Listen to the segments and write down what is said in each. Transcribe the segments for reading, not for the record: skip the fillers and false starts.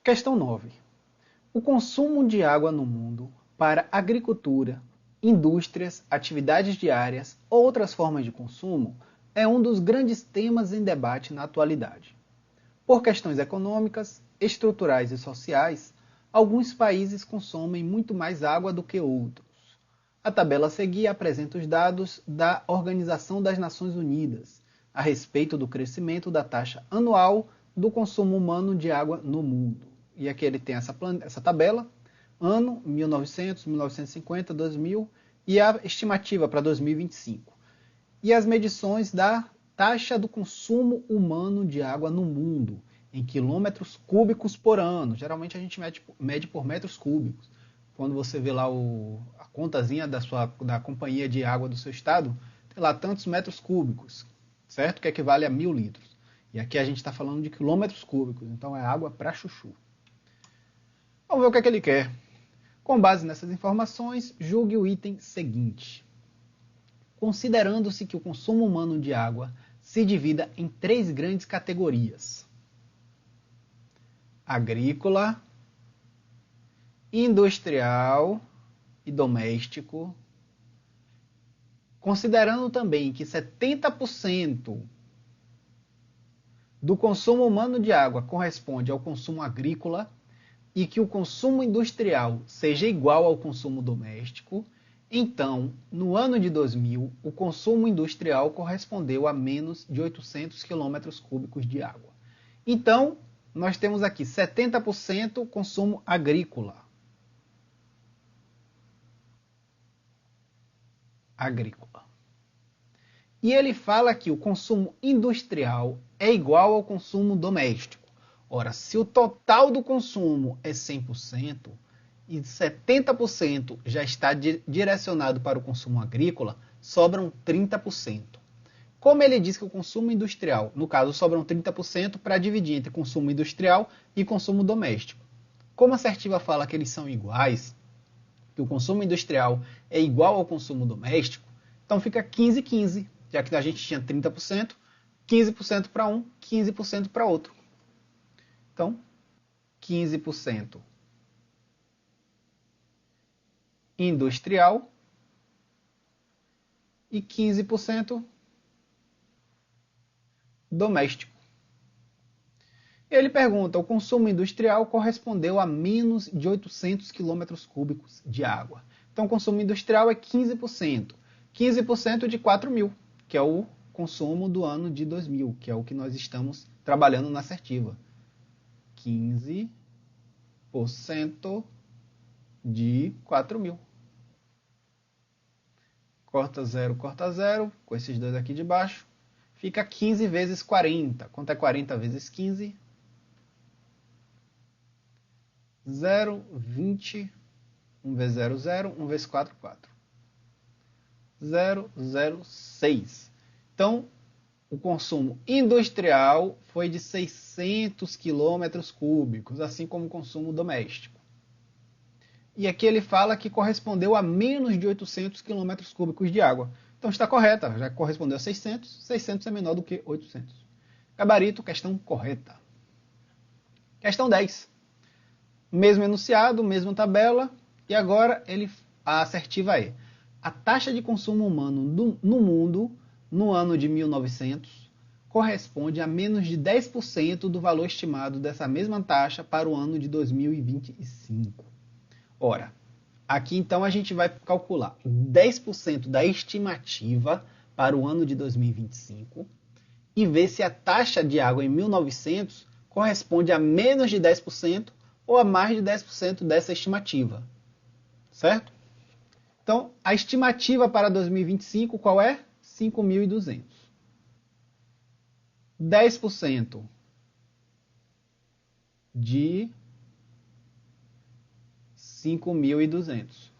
Questão 9. O consumo de água no mundo para agricultura, indústrias, atividades diárias ou outras formas de consumo é um dos grandes temas em debate na atualidade. Por questões econômicas, estruturais e sociais, alguns países consomem muito mais água do que outros. A tabela a seguir apresenta os dados da Organização das Nações Unidas a respeito do crescimento da taxa anual do consumo humano de água no mundo. E aqui ele tem essa tabela, ano 1900, 1950, 2000 e a estimativa para 2025. E as medições da taxa do consumo humano de água no mundo, em quilômetros cúbicos por ano. Geralmente a gente mede por metros cúbicos. Quando você vê lá a contazinha da companhia de água do seu estado, tem lá tantos metros cúbicos, certo? Que equivale a 1000 litros. E aqui a gente está falando de quilômetros cúbicos, então é água para chuchu. Vamos ver o que ele quer. Com base nessas informações, julgue o item seguinte. Considerando-se que o consumo humano de água se divida em 3 grandes categorias: agrícola, industrial e doméstico, considerando também que 70% do consumo humano de água corresponde ao consumo agrícola e que o consumo industrial seja igual ao consumo doméstico, então, no ano de 2000, o consumo industrial correspondeu a menos de 800 km3 de água. Então, nós temos aqui 70% consumo agrícola. E ele fala que o consumo industrial é igual ao consumo doméstico. Ora, se o total do consumo é 100% e 70% já está direcionado para o consumo agrícola, sobram 30%. Como ele diz que o consumo industrial, no caso, sobram 30% para dividir entre consumo industrial e consumo doméstico. Como a assertiva fala que eles são iguais, que o consumo industrial é igual ao consumo doméstico, então fica 15-15, já que a gente tinha 30%, 15% para um, 15% para outro. Então, 15% industrial e 15% doméstico. Ele pergunta, o consumo industrial correspondeu a menos de 800 km3 de água. Então, o consumo industrial é 15%. 15% de 4.000, que é o consumo do ano de 2000, que é o que nós estamos trabalhando na assertiva. 15% de 4.000. Corta 0, com esses dois aqui de baixo. Fica 15 vezes 40. Quanto é 40 vezes 15? 0, 20. 1 vezes 0, 0. 1 vezes 4, 4. 0,06. Então, o consumo industrial foi de 600 km3, assim como o consumo doméstico. E aqui ele fala que correspondeu a menos de 800 km3 de água. Então está correta, já correspondeu a 600. 600 é menor do que 800. Gabarito, questão correta. Questão 10. Mesmo enunciado, mesma tabela. E agora a assertiva é: a taxa de consumo humano no mundo, no ano de 1900, corresponde a menos de 10% do valor estimado dessa mesma taxa para o ano de 2025. Ora, aqui então a gente vai calcular 10% da estimativa para o ano de 2025 e ver se a taxa de água em 1900 corresponde a menos de 10% ou a mais de 10% dessa estimativa. Certo? Então, a estimativa para 2025 qual é? 5.200. 10% de 5.200.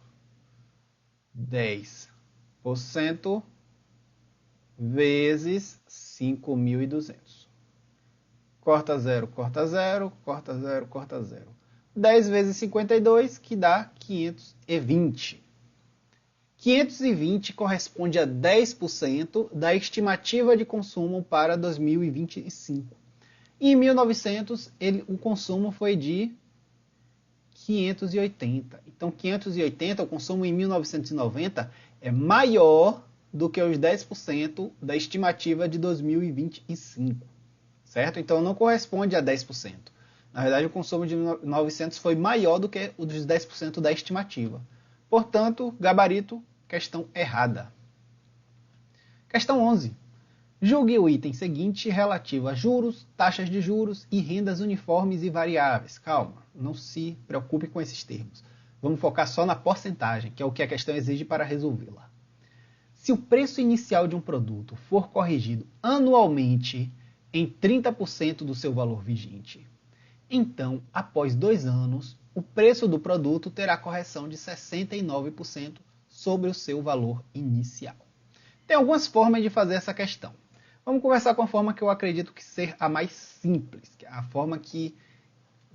10% vezes 5.200. Corta 0, corta 0, corta 0, corta 0. 10 vezes 52, que dá 520. 520 corresponde a 10% da estimativa de consumo para 2025. E em 1900, o consumo foi de 580. Então, 580, o consumo em 1990 é maior do que os 10% da estimativa de 2025, certo? Então, não corresponde a 10%. Na verdade, o consumo de 900 foi maior do que o dos 10% da estimativa. Portanto, gabarito, questão errada. Questão 11. Julgue o item seguinte relativo a juros, taxas de juros e rendas uniformes e variáveis. Calma, não se preocupe com esses termos. Vamos focar só na porcentagem, que é o que a questão exige para resolvê-la. Se o preço inicial de um produto for corrigido anualmente em 30% do seu valor vigente, então, após 2 anos, o preço do produto terá correção de 69% sobre o seu valor inicial. Tem algumas formas de fazer essa questão. Vamos conversar com a forma que eu acredito que ser a mais simples, que é a forma que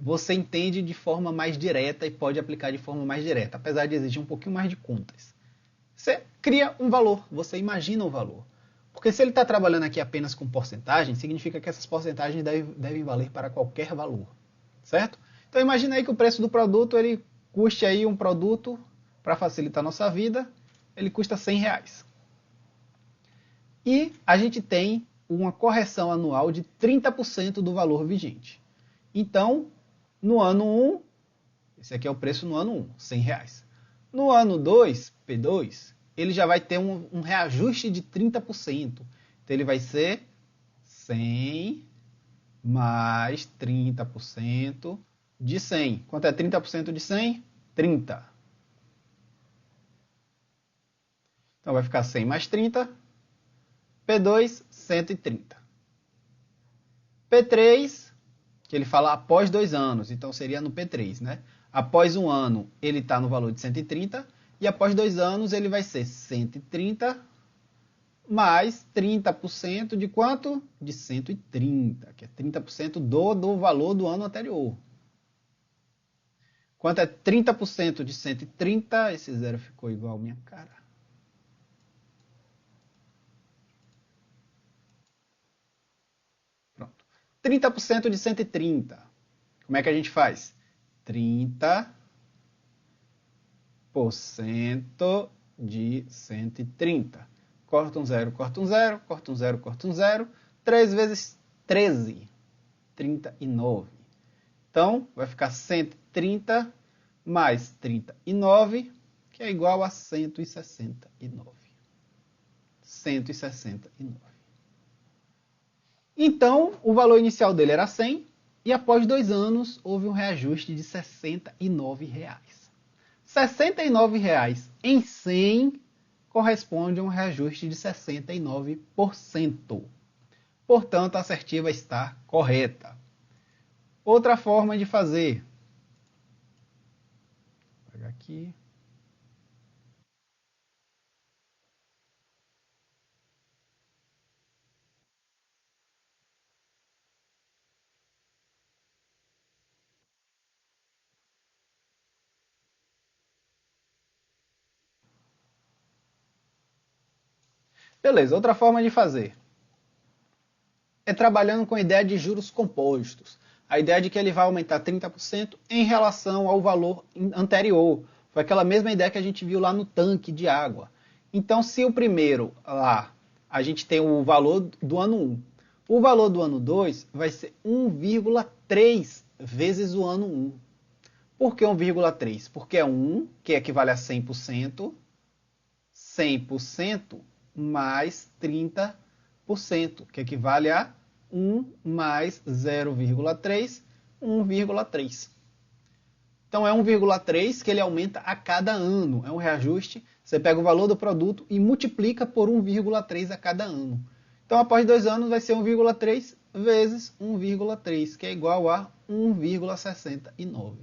você entende de forma mais direta e pode aplicar de forma mais direta, apesar de exigir um pouquinho mais de contas. Você cria um valor, você imagina o valor. Porque se ele está trabalhando aqui apenas com porcentagem, significa que essas porcentagens devem valer para qualquer valor. Certo? Então imagina aí que o preço do produto, ele custe aí um produto, para facilitar a nossa vida, ele custa R$100. E a gente tem uma correção anual de 30% do valor vigente. Então, no ano 1, esse aqui é o preço no ano 1, R$100. No ano 2, P2, ele já vai ter um reajuste de 30%. Então ele vai ser 100 mais 30% de 100. Quanto é 30% de 100? 30. Então vai ficar 100 mais 30. P2, 130. P3, que ele fala após 2 anos, então seria no P3, né? Após 1 ano, ele está no valor de 130. E após 2 anos, ele vai ser 130 mais 30% de quanto? De 130, que é 30% do valor do ano anterior. Quanto é 30% de 130? Esse zero ficou igual à minha cara. Pronto. 30% de 130. Como é que a gente faz? 30% de 130. Corta um zero, corta um zero, corta um zero, corta um zero. 3 vezes 13, 39. Então, vai ficar 130 mais 39, que é igual a 169. 169. Então, o valor inicial dele era 100, e após 2 anos, houve um reajuste de R$69. R$69 em 100 corresponde a um reajuste de 69%. Portanto, a assertiva está correta. Outra forma de fazer. Vou pegar aqui. Beleza, outra forma de fazer é trabalhando com a ideia de juros compostos. A ideia de que ele vai aumentar 30% em relação ao valor anterior. Foi aquela mesma ideia que a gente viu lá no tanque de água. Então, se o primeiro lá, a gente tem o valor do ano 1. O valor do ano 2 vai ser 1,3 vezes o ano 1. Por que 1,3? Porque é 1, que equivale a 100%, 100% mais 30%, que equivale a 1 mais 0,3, 1,3. Então é 1,3 que ele aumenta a cada ano. É um reajuste. Você pega o valor do produto e multiplica por 1,3 a cada ano. Então após 2 anos vai ser 1,3 vezes 1,3, que é igual a 1,69.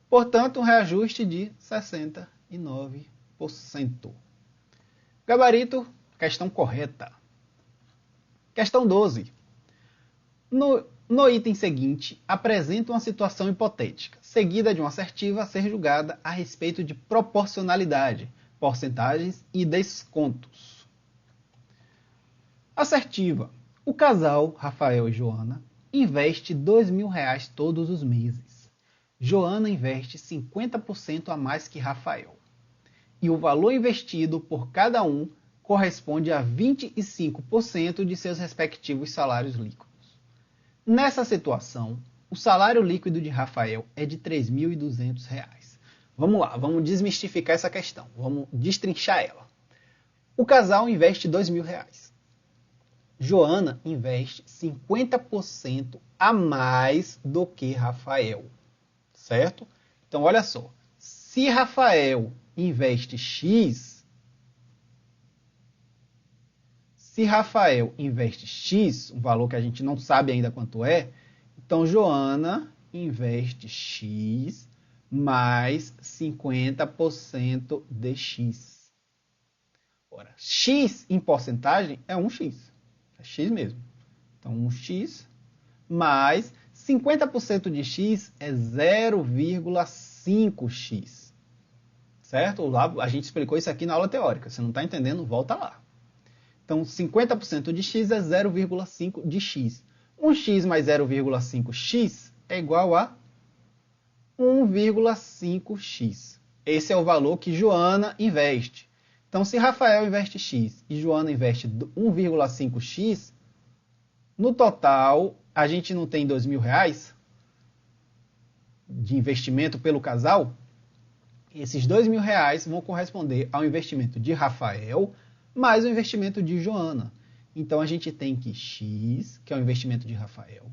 Portanto, um reajuste de 69%. Gabarito, questão correta. Questão 12. No item seguinte, apresenta uma situação hipotética, seguida de uma assertiva a ser julgada a respeito de proporcionalidade, porcentagens e descontos. Assertiva. O casal, Rafael e Joana, investe R$ 2.000 todos os meses. Joana investe 50% a mais que Rafael. E o valor investido por cada um corresponde a 25% de seus respectivos salários líquidos. Nessa situação, o salário líquido de Rafael é de R$ 3.200. Vamos lá, vamos desmistificar essa questão, vamos destrinchar ela. O casal investe R$ 2.000. Joana investe 50% a mais do que Rafael, certo? Então, olha só, se Rafael investe X, um valor que a gente não sabe ainda quanto é, então Joana investe X mais 50% de X. Ora, X em porcentagem é 1x. É X mesmo. Então, 1x mais 50% de X é 0,5x. Certo? Lá, a gente explicou isso aqui na aula teórica. Se não está entendendo, volta lá. Então, 50% de X é 0,5 de X. 1x mais 0,5x é igual a 1,5x. Esse é o valor que Joana investe. Então, se Rafael investe X e Joana investe 1,5x, no total, a gente não tem R$ 2.000 de investimento pelo casal? Esses R$ 2.000 vão corresponder ao investimento de Rafael mais o investimento de Joana. Então, a gente tem que X, que é o investimento de Rafael,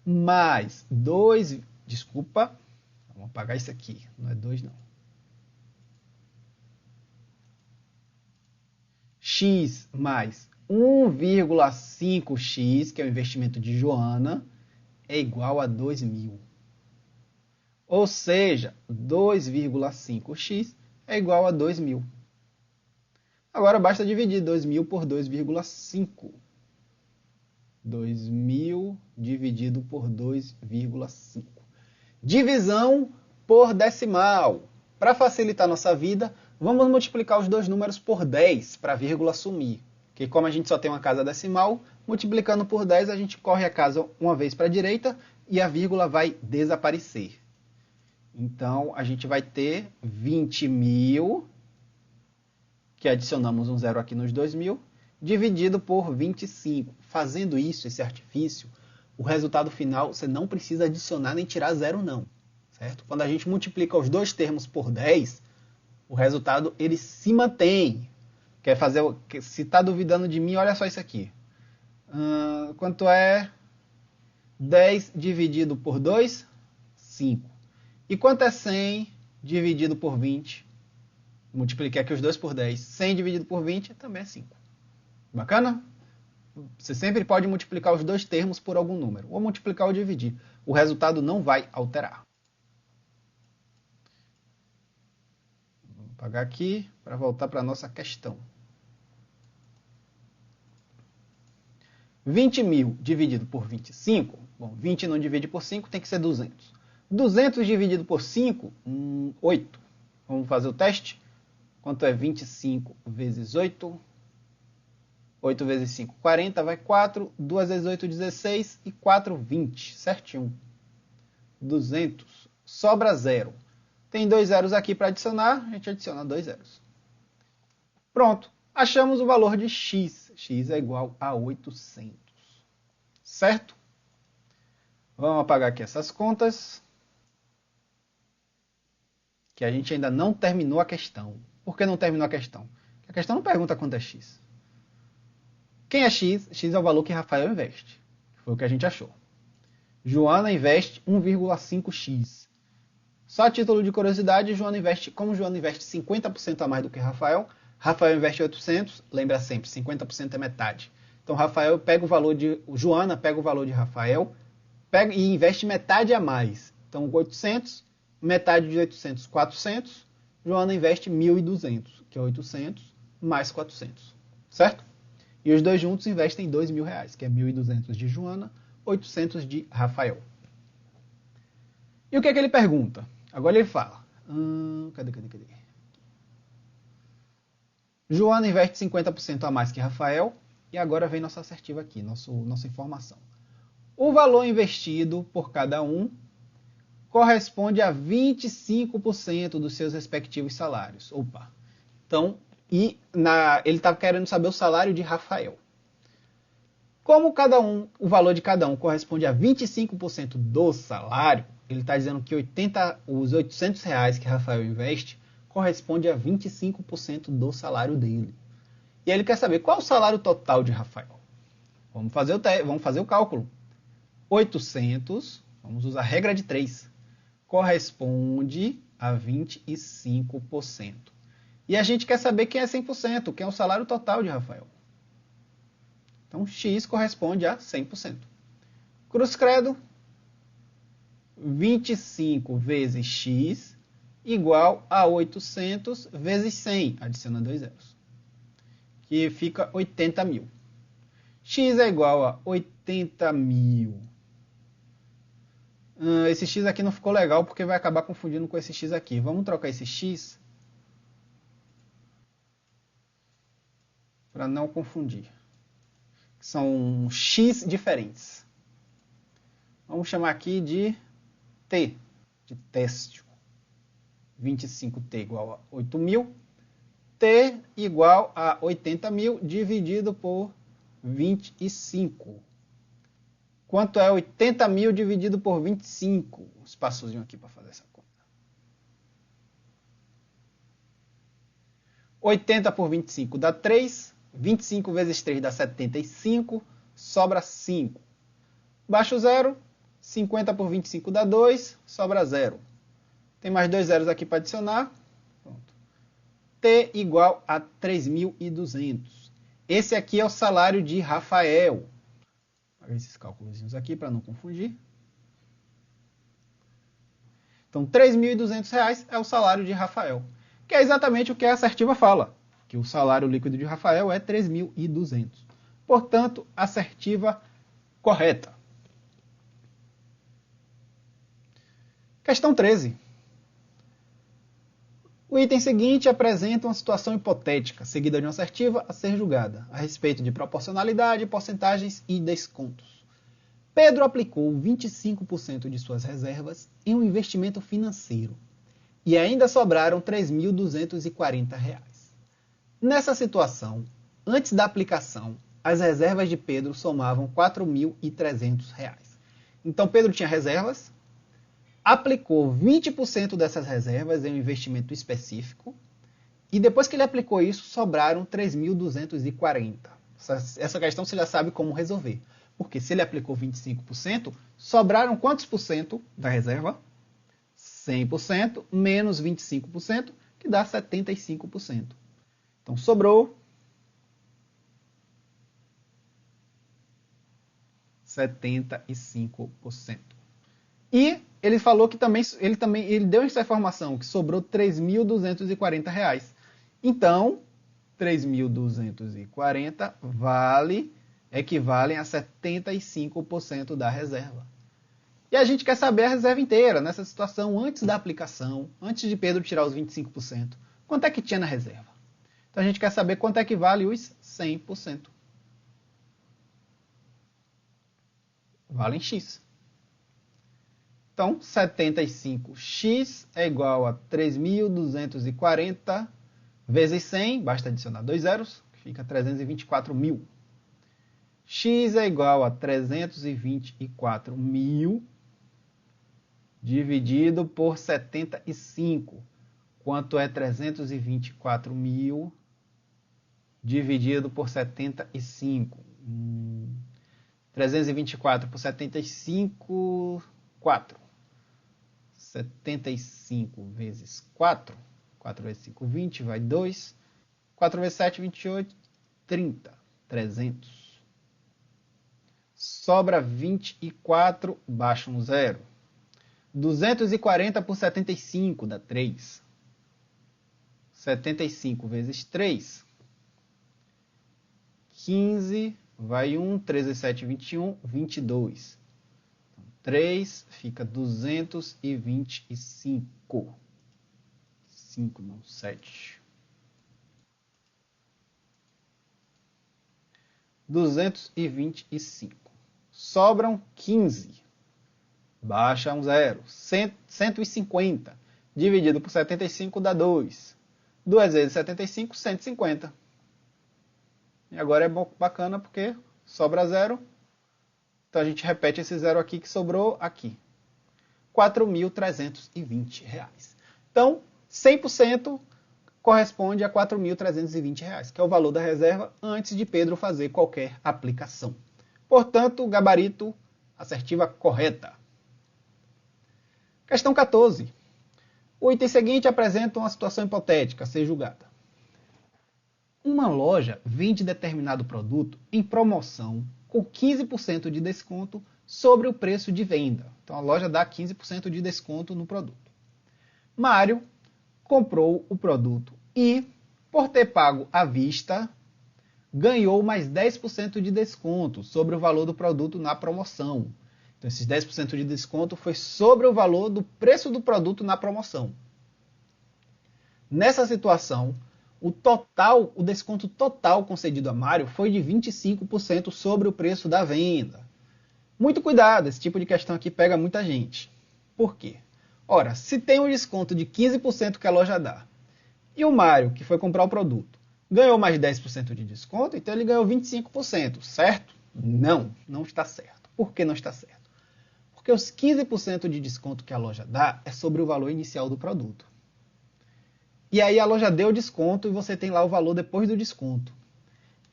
mais 2... Desculpa, vamos apagar isso aqui. Não é 2, não. X mais 1,5x, que é o investimento de Joana, é igual a 2.000. Ou seja, 2,5x é igual a 2.000. Agora basta dividir 2.000 por 2,5. 2.000 dividido por 2,5. Divisão por decimal. Para facilitar nossa vida, vamos multiplicar os dois números por 10 para a vírgula sumir. Porque como a gente só tem uma casa decimal, multiplicando por 10 a gente corre a casa uma vez para a direita e a vírgula vai desaparecer. Então, a gente vai ter 20.000, que adicionamos um zero aqui nos 2.000, dividido por 25. Fazendo isso, esse artifício, o resultado final, você não precisa adicionar nem tirar zero, não. Certo? Quando a gente multiplica os dois termos por 10, o resultado ele se mantém. Quer fazer, se está duvidando de mim, olha só isso aqui. Quanto é 10 dividido por 2? 5. E quanto é 100 dividido por 20? Multipliquei aqui os dois por 10. 100 dividido por 20 também é 5. Bacana? Você sempre pode multiplicar os dois termos por algum número. Ou multiplicar ou dividir. O resultado não vai alterar. Vou apagar aqui para voltar para a nossa questão. 20.000 dividido por 25. Bom, 20 não divide por 5, tem que ser 200. 200 dividido por 5, 8. Vamos fazer o teste? Quanto é 25 vezes 8? 8 vezes 5, 40, vai 4. 2 vezes 8, 16. E 4, 20. Certinho. 200. Sobra 0. Tem dois zeros aqui para adicionar, a gente adiciona dois zeros. Pronto. Achamos o valor de x. X é igual a 800. Certo? Vamos apagar aqui essas contas. Que a gente ainda não terminou a questão. Por que não terminou a questão? A questão não pergunta quanto é x. Quem é x? X é o valor que Rafael investe. Foi o que a gente achou. Joana investe 1,5x. Só a título de curiosidade, como Joana investe 50% a mais do que Rafael, Rafael investe 800, lembra sempre, 50% é metade. Então Joana pega o valor de Rafael e investe metade a mais. Então 800, metade de 800, 400. Joana investe 1.200, que é 800 mais 400. Certo? E os dois juntos investem R$ 2.000, que é 1.200 de Joana, 800 de Rafael. E o que é que ele pergunta? Agora ele fala. Cadê? Joana investe 50% a mais que Rafael. E agora vem nossa assertiva aqui, nossa informação. O valor investido por cada um corresponde a 25% dos seus respectivos salários. Opa! Então, ele está querendo saber o salário de Rafael. Como o valor de cada um corresponde a 25% do salário, ele está dizendo que os R$ 800 que Rafael investe corresponde a 25% do salário dele. E ele quer saber qual é o salário total de Rafael. Vamos fazer o cálculo. 800, vamos usar a regra de 3, corresponde a 25%. E a gente quer saber quem é 100%, quem é o salário total de Rafael. Então, x corresponde a 100%. Cruz credo, 25 vezes x igual a 800 vezes 100, adiciona 2 zeros, que fica 80 mil. X é igual a 80 mil. Esse x aqui não ficou legal porque vai acabar confundindo com esse x aqui. Vamos trocar esse x para não confundir. São x diferentes. Vamos chamar aqui de T, de teste. 25T igual a 8 mil. T igual a 80 mil dividido por 25. Quanto é 80 mil dividido por 25? Um espaçozinho aqui para fazer essa conta. 80 por 25 dá 3. 25 vezes 3 dá 75. Sobra 5. Baixa o zero. 50 por 25 dá 2. Sobra 0. Tem mais 2 zeros aqui para adicionar. Pronto. T igual a 3.200. Esse aqui é o salário de Rafael. Esses cálculos aqui para não confundir. Então, R$ 3.200 é o salário de Rafael, que é exatamente o que a assertiva fala, que o salário líquido de Rafael é 3.200. Portanto, assertiva correta. Questão 13. O item seguinte apresenta uma situação hipotética, seguida de uma assertiva a ser julgada, a respeito de proporcionalidade, porcentagens e descontos. Pedro aplicou 25% de suas reservas em um investimento financeiro e ainda sobraram R$ 3.240. Nessa situação, antes da aplicação, as reservas de Pedro somavam R$ 4.300. Então, Pedro tinha reservas, aplicou 20% dessas reservas em um investimento específico e depois que ele aplicou isso, sobraram 3.240. Essa questão você já sabe como resolver. Porque se ele aplicou 25%, sobraram quantos por cento da reserva? 100% menos 25%, que dá 75%. Então, sobrou 75%. E ele falou que ele deu essa informação, que sobrou R$ 3.240. Então, 3.240 equivalem a 75% da reserva. E a gente quer saber a reserva inteira, nessa situação, antes da aplicação, antes de Pedro tirar os 25%. Quanto é que tinha na reserva? Então a gente quer saber quanto é que vale os 100%. Valem x. Então, 75x é igual a 3.240 vezes 100, basta adicionar 2 zeros, que fica 324 mil. X é igual a 324 mil dividido por 75. Quanto é 324 mil dividido por 75? 324 por 75, 4. 75 vezes 4. 4 vezes 5, 20, vai 2. 4 vezes 7, 28, 30. 300. Sobra 24, baixa um zero. 240 por 75 dá 3. 75 vezes 3. 15, vai 1. 3 vezes 7, 21. 22. 3 fica 225. 5 não, 7. 225. sobram 15. Baixa um zero. 150 dividido por 75 dá 2. 2 vezes 75, 150. E agora é bacana porque sobra zero. Então a gente repete esse zero aqui que sobrou aqui. R$ 4.320. Então, 100% corresponde a R$ 4.320, que é o valor da reserva antes de Pedro fazer qualquer aplicação. Portanto, gabarito, assertiva correta. Questão 14. O item seguinte apresenta uma situação hipotética a ser julgada. Uma loja vende determinado produto em promoção com 15% de desconto sobre o preço de venda. Então a loja dá 15% de desconto no produto. Mário comprou o produto e, por ter pago à vista, ganhou mais 10% de desconto sobre o valor do produto na promoção. Então esses 10% de desconto foi sobre o valor do preço do produto na promoção. Nessa situação, o desconto total concedido a Mário foi de 25% sobre o preço da venda. Muito cuidado, esse tipo de questão aqui pega muita gente. Por quê? Ora, se tem um desconto de 15% que a loja dá, e o Mário, que foi comprar o produto, ganhou mais 10% de desconto, então ele ganhou 25%, certo? Não, não está certo. Por que não está certo? Porque os 15% de desconto que a loja dá é sobre o valor inicial do produto. E aí a loja deu desconto e você tem lá o valor depois do desconto.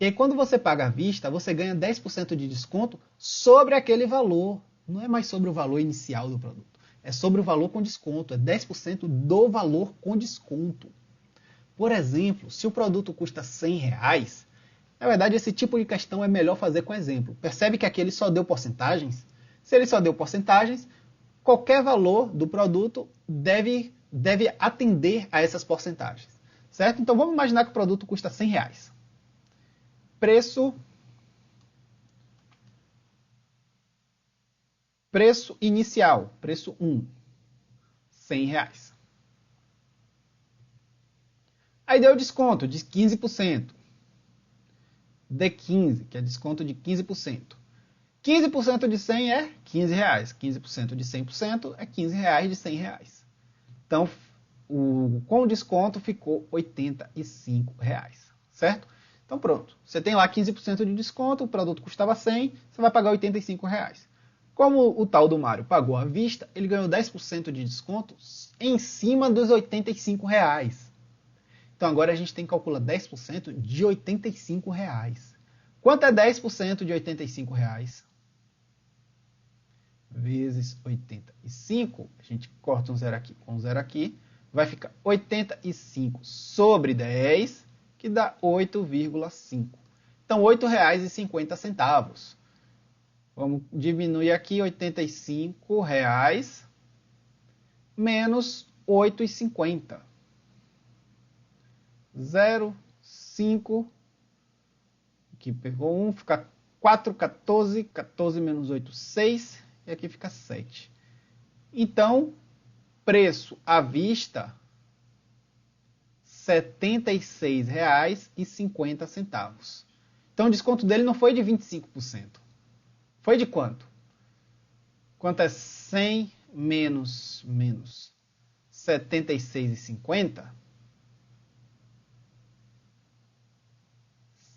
E aí quando você paga à vista, você ganha 10% de desconto sobre aquele valor. Não é mais sobre o valor inicial do produto. É sobre o valor com desconto. É 10% do valor com desconto. Por exemplo, se o produto custa R$100, na verdade esse tipo de questão é melhor fazer com exemplo. Percebe que aqui ele só deu porcentagens? Se ele só deu porcentagens, qualquer valor do produto deve atender a essas porcentagens. Certo? Então vamos imaginar que o produto custa R$100. Preço inicial, preço 1, R$100. Aí deu desconto de 15%. D15, que é desconto de 15%. 15% de 100 é R$15. 15% de 100% é R$15 de R$100. Então, com o desconto ficou R$85. Certo? Então pronto. Você tem lá 15% de desconto, o produto custava 100, você vai pagar R$85. Como o tal do Mário pagou à vista, ele ganhou 10% de desconto em cima dos R$85. Então agora a gente tem que calcular 10% de R$85. Quanto é 10% de R$85? Vezes 85. A gente corta um zero aqui com um zero aqui. Vai ficar 85 sobre 10, que dá 8,5. Então R$ 8,50. Vamos diminuir aqui R$85 menos 8,50. 0,5. Aqui pegou 1, fica 4, 14. 14 menos 8, 6. E aqui fica 7. Então, preço à vista, R$ 76,50. Então, o desconto dele não foi de 25%. Foi de quanto? Quanto é 100 menos 76,50?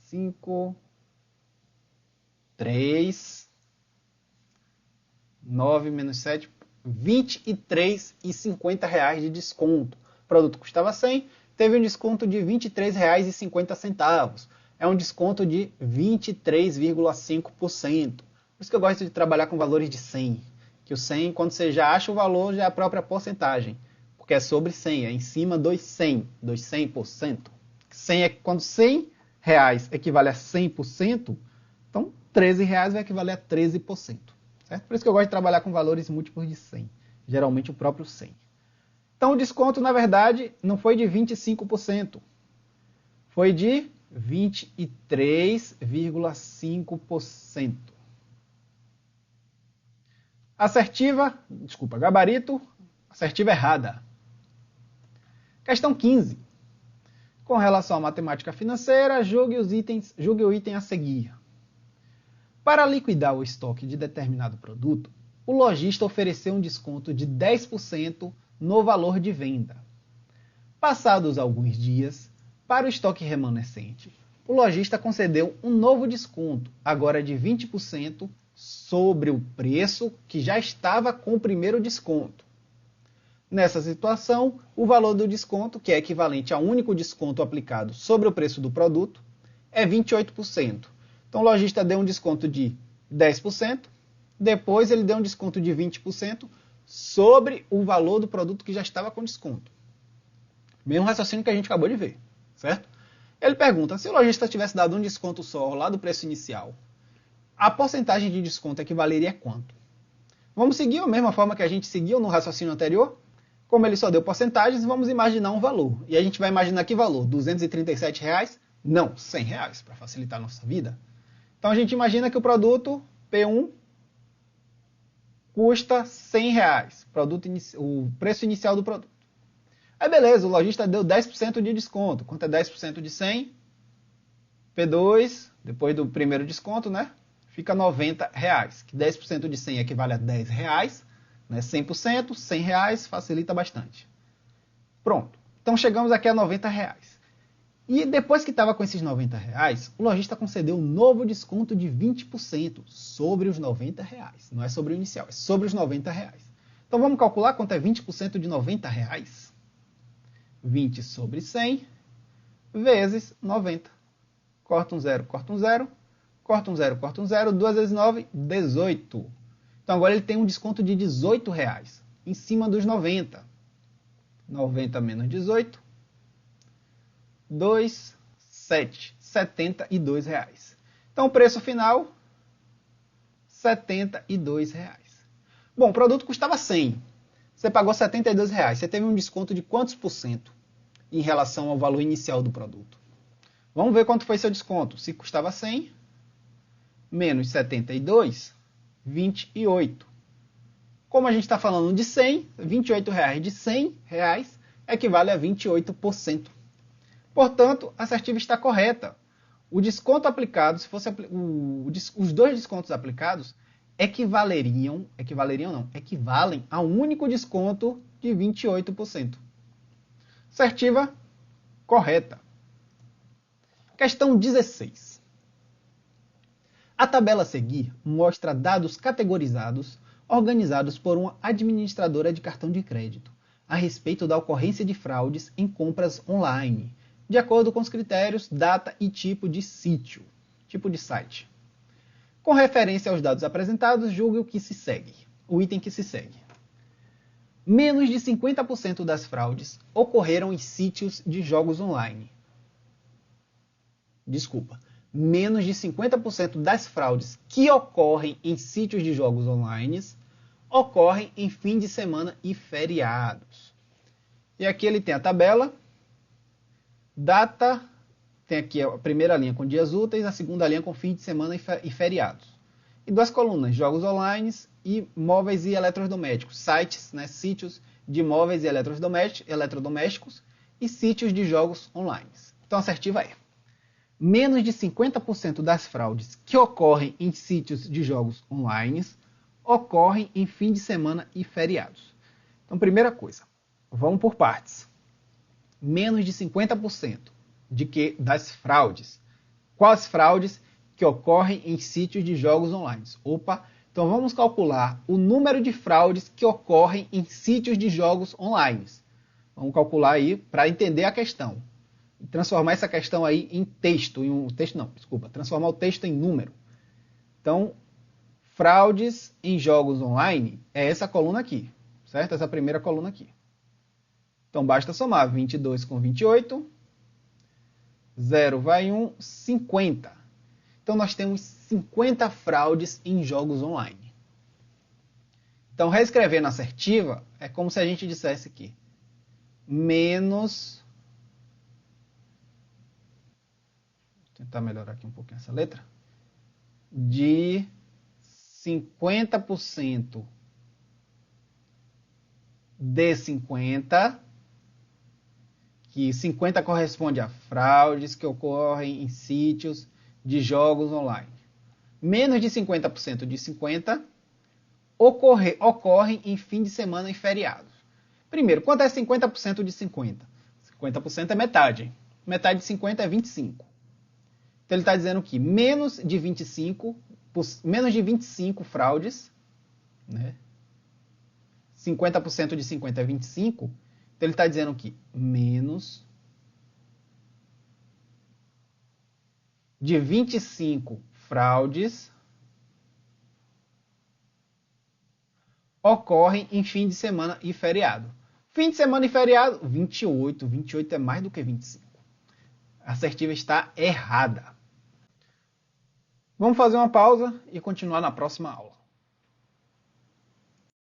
5, 3, 9 menos 7, R$23,50 de desconto. O produto custava 100, teve um desconto de R$23,50. É um desconto de 23,5%. Por isso que eu gosto de trabalhar com valores de 100. Que o 100, quando você já acha o valor, já é a própria porcentagem. Porque é sobre 100, é em cima dos 100, dos 100%. 100 é quando 100 reais equivale a 100%, então R$13 vai equivaler a 13%. Certo? Por isso que eu gosto de trabalhar com valores múltiplos de 100. Geralmente o próprio 100. Então o desconto, na verdade, não foi de 25%. Foi de 23,5%. Gabarito, assertiva errada. Questão 15. Com relação à matemática financeira, julgue o item a seguir. Para liquidar o estoque de determinado produto, o lojista ofereceu um desconto de 10% no valor de venda. Passados alguns dias, para o estoque remanescente, o lojista concedeu um novo desconto, agora de 20% sobre o preço que já estava com o primeiro desconto. Nessa situação, o valor do desconto, que é equivalente ao único desconto aplicado sobre o preço do produto, é 28%. Então o lojista deu um desconto de 10%, depois ele deu um desconto de 20% sobre o valor do produto que já estava com desconto. Mesmo raciocínio que a gente acabou de ver, certo? Ele pergunta, se o lojista tivesse dado um desconto só lá do preço inicial, a porcentagem de desconto equivaleria a quanto? Vamos seguir a mesma forma que a gente seguiu no raciocínio anterior? Como ele só deu porcentagens, vamos imaginar um valor. E a gente vai imaginar que valor? R$ 237? Não, R$ 100, para facilitar a nossa vida. Então a gente imagina que o produto P1 custa R$ 100, o preço inicial do produto. Aí beleza, o lojista deu 10% de desconto. Quanto é 10% de 100? P2, depois do primeiro desconto, né? Fica R$ 90, que 10% de 100 equivale a R$ 10, né? 100%, R$ 100, facilita bastante. Pronto, então chegamos aqui a R$ 90. E depois que estava com esses R$ 90, o lojista concedeu um novo desconto de 20% sobre os R$ 90. Não é sobre o inicial, é sobre os R$ 90. Então vamos calcular quanto é 20% de R$ 90. 20 sobre 100 vezes 90. Corta um zero, corta um zero. Corta um zero, corta um zero. 2 vezes 9, 18. Então agora ele tem um desconto de R$ 18 em cima dos 90. 90 menos 18. 2, 7. R$ 72. Então o preço final, R$ 72. Bom, o produto custava 100. Você pagou R$ 72. Você teve um desconto de quantos por cento em relação ao valor inicial do produto? Vamos ver quanto foi seu desconto. Se custava 100, menos 72, 28. Como a gente está falando de 100, R$ 28 de R$ 100 equivale a 28%. Portanto, a assertiva está correta. O desconto aplicado, se fosse os dois descontos aplicados, equivalem a um único desconto de 28%. Assertiva correta. Questão 16. A tabela a seguir mostra dados categorizados organizados por uma administradora de cartão de crédito a respeito da ocorrência de fraudes em compras online, de acordo com os critérios data e tipo de sítio, tipo de site. Com referência aos dados apresentados, julgue o item que se segue. Menos de 50% das fraudes ocorreram em sítios de jogos online. Menos de 50% das fraudes que ocorrem em sítios de jogos online ocorrem em fim de semana e feriados. E aqui ele tem a tabela, data, tem aqui a primeira linha com dias úteis, a segunda linha com fim de semana e feriados. E duas colunas, jogos online e móveis e eletrodomésticos, sites, né, sítios de móveis e eletrodomésticos e sítios de jogos online. Então a assertiva é: menos de 50% das fraudes que ocorrem em sítios de jogos online ocorrem em fim de semana e feriados. Então, primeira coisa, vamos por partes. Menos de 50% das fraudes. Quais fraudes que ocorrem em sítios de jogos online? Então vamos calcular o número de fraudes que ocorrem em sítios de jogos online. Vamos calcular aí para entender a questão. Transformar essa questão aí em texto, transformar o texto em número. Então, fraudes em jogos online é essa coluna aqui, certo? Essa primeira coluna aqui. Então, basta somar 22 com 28, 0 vai 1, 50. Então, nós temos 50 fraudes em jogos online. Então, reescrevendo a assertiva, é como se a gente dissesse aqui, menos... Vou tentar melhorar aqui um pouquinho essa letra. De 50% de 50, que 50 corresponde a fraudes que ocorrem em sítios de jogos online. Menos de 50% de 50 ocorrem em fim de semana e feriados. Primeiro, quanto é 50% de 50? 50% é metade. Metade de 50 é 25. Então ele está dizendo que menos de 25 fraudes, né? 50% de 50 é 25. Então ele está dizendo que menos de 25 fraudes ocorrem em fim de semana e feriado. Fim de semana e feriado, 28. 28 é mais do que 25. A assertiva está errada. Vamos fazer uma pausa e continuar na próxima aula.